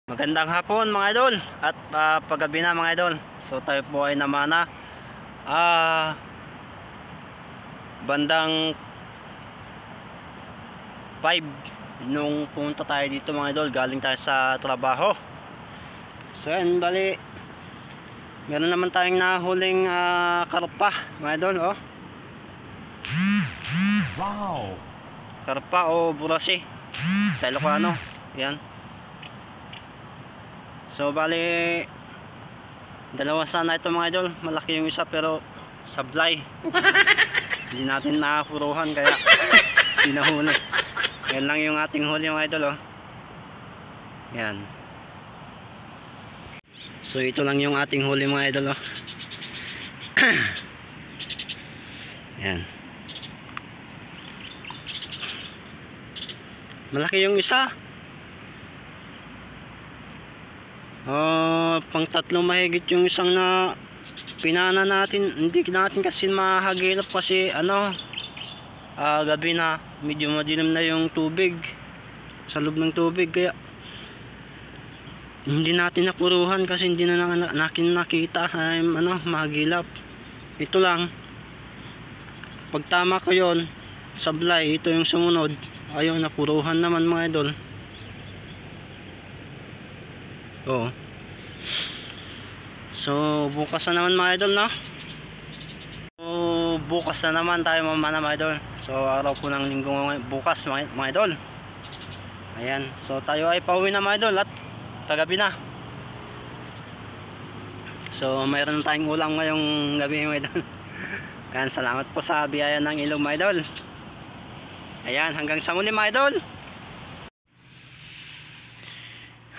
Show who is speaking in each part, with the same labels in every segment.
Speaker 1: Magandang hapon mga idol at paggabi na mga idol. So tayo po ay namana bandang 5 nung pumunta tayo dito mga idol, galing tayo sa trabaho. So yan, bali meron naman tayong nahuling karpa mga idol, oh.
Speaker 2: Wow!
Speaker 1: Karpa o burasi sa Ilocano. Yan. So bali dalawa sana ito mga idol. Malaki yung isa pero sablay. Hindi natin nakakuruhan kaya pinahuli. Yan lang yung ating huli mga idol, oh. Yan. So ito lang yung ating huli mga idol, oh. Yan. Malaki yung isa. Pang tatlong mahigit yung isang na pinana natin. Hindi natin kasi mahagilap kasi gabi na, medyo madilim na yung tubig sa loob ng tubig, kaya hindi natin napuruhan kasi hindi na natin nakita mahagilap. Ito lang, pag tama ko yon sablay, ito yung sumunod, ayun, napuruhan naman mga idol. Oh. So bukas na naman mga idol, no? So bukas na naman tayo mamana mga idol. So araw po ng linggo bukas mga idol. Ayan, so tayo ay pauwi na mga idol at kagabi na. So mayroon tayong ulam ngayong gabi mga idol. Ayan, salamat po sa biyaya ng ilog mga idol. Ayan, hanggang sa muli mga idol.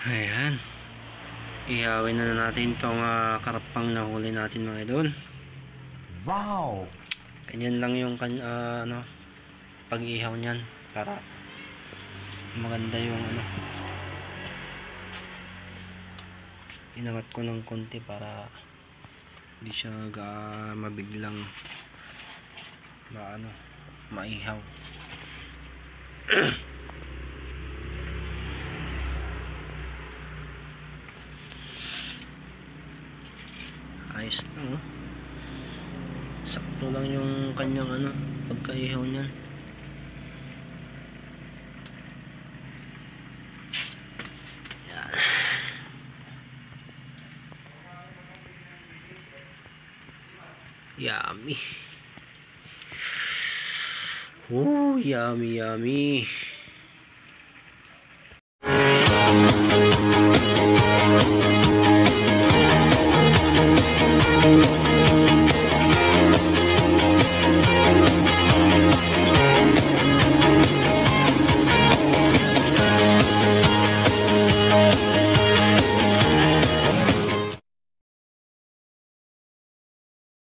Speaker 1: Ayan, ihawin na natin itong karapang nahuli natin mga idol.
Speaker 2: Wow!
Speaker 1: Ganyan lang yung pag-ihaw niyan para maganda yung inangat ko ng konti para hindi siya mabiglang maihaw. Ayos na, oh. Sakto lang yung kanyang pagkaihaw niyan. Yan. Yummy. Oh, yummy.